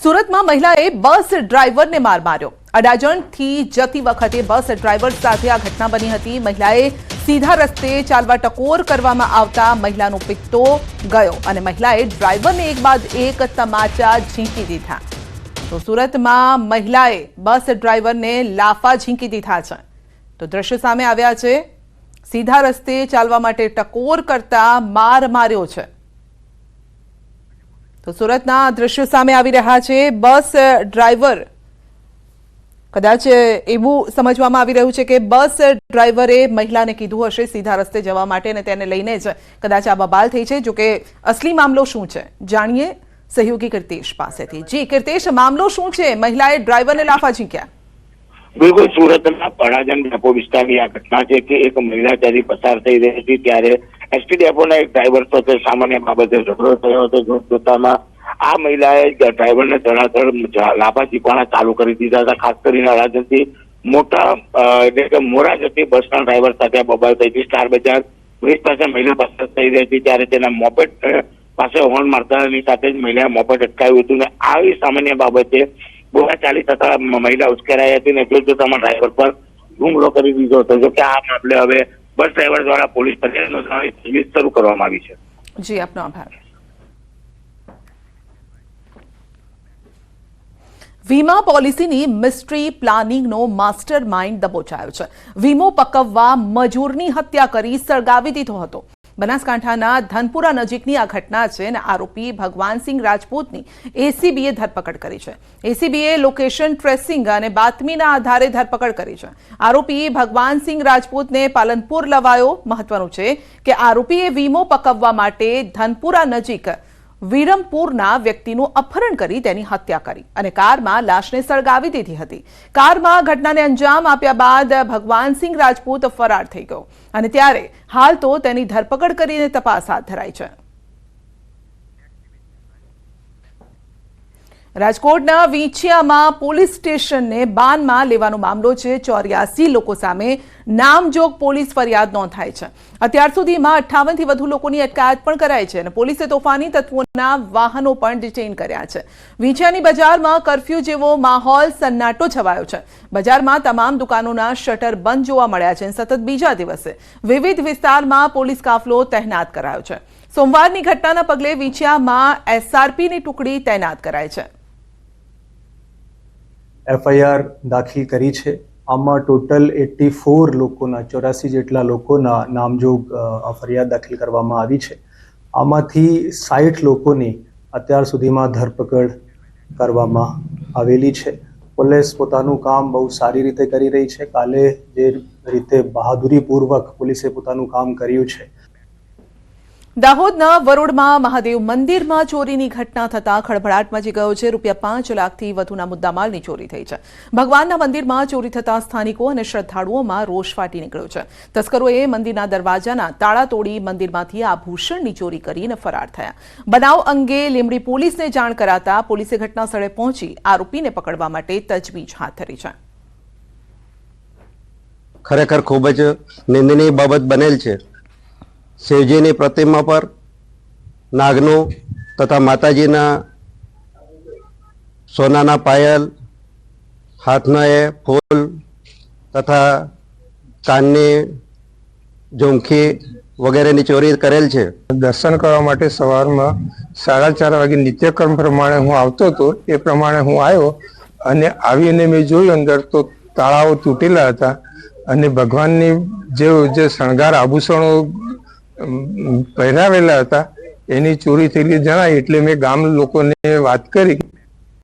સુરતમાં મહિલાએ બસ ડ્રાઈવરને માર માર્યો। અડાજણથી જતી વખતે બસ ડ્રાઈવર સાથે આ ઘટના બની હતી। મહિલાએ સીધા રસ્તે ચાલવા ટકોર કરવામાં આવતા મહિલાનો પિત્તો ગયો અને મહિલાએ ડ્રાઈવરને એક બાદ એક તમાચા ઝીંકી દીધા। તો સુરતમાં મહિલાએ બસ ડ્રાઈવરને લાફા ઝીંકી દીધા છે। તો દ્રશ્ય સામે આવ્યા છે। સીધા રસ્તે ચાલવા માટે ટકોર કરતા માર માર્યો છે। તો સુરતના દ્રશ્યો સામે આવી રહ્યા છે। બસ ડ્રાઈવર કદાચ એવું સમજવામાં આવી રહ્યું છે કે બસ ડ્રાઈવરે મહિલાને કીધું હશે સીધા રસ્તે જવા માટે અને તેને લઈને જ કદાચ આ બબાલ થઈ છે। જો કે અસલી મામલો શું છે જાણીએ સહયોગી કીર્તેશ પાસેથી। જી કીર્તેશ, મામલો શું છે? મહિલાએ ડ્રાઈવરને લાફા ઝીંક્યા। बिल्कुल सूरतना पड़ाजन डेपो विस्तार की आ घटना है कि एक महिला जरी पसार थी रही थी त्यारे एसटी डेपो ना एक ड्राइवर साथे सामान्य बाबते झगड़ो थयो हतो। जोतामां आ महिलाए ड्राइवर ने धड़ाधड़ लाफा ઝીંકવાના चालू कर दीधा था। खास કરીને અડાજણથી મોટા એટલે કે મોરા જતી બસના ડ્રાઈવર સાથે બબાલ થઈ હતી। સ્ટાર બજાર બ્રિજ પાસે મહિલા પસાર થઈ રહી હતી ત્યારે તેના મોપેડ પાસે હોર્ન મારતાની સાથે જ મહિલાએ મોપેડ અટકાવ્યું હતું ને આવી સામાન્ય બાબતે બોલાચાલી થતા મહિલા ઉશ્કેરાઈ હતી ને જોતામાં ડ્રાઈવર પર હુમલો કરી દીધો હતો। જો કે આ મામલે હવે બસ ડ્રાઈવર દ્વારા પોલીસ ફરિયાદ નોંધવાની તજવીજ શરૂ કરવામાં આવી છે। જી, આપનો આભાર। વીમા પોલિસીની મિસ્ટ્રી પ્લાનિંગનો માસ્ટર માઇન્ડ દબોચાયો છે। વીમો પકવવા મજૂરની હત્યા કરી સળગાવી દીધો હતો। બનાસકાંઠાના ધનપુરા નજીકની આ ઘટના છે અને આરોપી ભગવાનસિંહ રાજપૂતની એસીબીએ ધરપકડ કરી છે। એસીબીએ લોકેશન ટ્રેસિંગ અને બાતમીના આધારે ધરપકડ કરી છે। આરોપી ભગવાનસિંહ રાજપૂતને પાલનપુર લવાયો। મહત્વનું છે કે આરોપીએ વીમો પકવવા માટે ધનપુરા નજીક વિરમપુરના વ્યક્તિનું અપહરણ કરી તેની હત્યા કરી અને કારમાં લાશને સળગાવી દીધી હતી। કારમાં ઘટનાને અંજામ આપ્યા બાદ ભગવાનસિંહ રાજપૂત ફરાર થઈ ગયો અને ત્યારે હાલ તો તેની ધરપકડ કરીને તપાસ હાથ ધરાઈ છે। રાજકોટના વીંછિયામાં પોલીસ સ્ટેશનને બાનમાં લેવાનો મામલો છે। 84 લોકો સામે નામજોગ પોલીસ ફરિયાદ નોંધાઈ છે। અત્યાર સુધીમાં 58 થી વધુ લોકોની અટકાયત પણ કરાઈ છે અને પોલીસે તોફાની તત્વોના વાહનો પણ ડિટેઇન કર્યા છે। વીંછિયાની બજારમાં કર્ફ્યુ જેવો માહોલ સન્નાટો છવાયો છે। બજારમાં તમામ દુકાનોના શટર બંધ જોવા મળ્યા છે। સતત બીજા દિવસે વિવિધ વિસ્તારમાં પોલીસ કાફલો તહેનાત કરાયો છે। સોમવારની ઘટનાના પગલે વીંછિયામાં એસઆરપીની ટુકડી તૈનાત કરાઈ છે। એફઆઈઆર દાખલ કરી છે। આમાં ટોટલ 84 લોકોના 84 જેટલા લોકોના નામજોગ ફરિયાદ દાખલ કરવામાં આવી છે। આમાંથી 60 લોકોની અત્યાર સુધીમાં ધરપકડ કરવામાં આવેલી છે। પોલીસ પોતાનું કામ બહુ સારી રીતે કરી રહી છે। કાલે જે રીતે બહાદુરીપૂર્વક પોલીસે પોતાનું કામ કર્યું છે। દાહોદના વરોડમાં મહાદેવ મંદિરમાં ચોરીની ઘટના થતા ખળભળાટ મચી ગયો છે। ₹5 લાખથી વધુના મુદ્દામાલની ચોરી થઈ છે। ભગવાનના મંદિરમાં ચોરી થતા સ્થાનિકો અને શ્રદ્ધાળુઓમાં રોષ ફાટી નીકળ્યો છે। તસ્કરોએ મંદિરના દરવાજાના તાળા તોડી મંદિરમાંથી આભૂષણની ચોરી કરીને ફરાર થયા। બનાવ અંગે લીંબડી પોલીસને જાણ કરાતા પોલીસે ઘટના સ્થળે પહોંચી આરોપીને પકડવા માટે તજવીજ હાથ ધરી છે। ખરેખર ખૂબ જ નિંદનીય બાબત બનેલ છે। શિવજીની પ્રતિમા પર નાગનું તથા માતાજીના સોનાના પાયલ, હાથના એ ફૂલ તથા કાનની ઝુમકી વગેરેની ચોરી કરેલ છે। દર્શન કરવા માટે સવારમાં 4:30 વાગે નિત્યક્રમ પ્રમાણે હું આવતો હતો। એ પ્રમાણે હું આવ્યો અને આવીને મેં જોયું અંદર તો તાળાઓ તૂટેલા હતા અને ભગવાનની જે શણગાર આભૂષણો પહેરાવેલા હતા એની ચોરી થયેલી જણાય એટલે મેં ગામ લોકોને વાત કરી।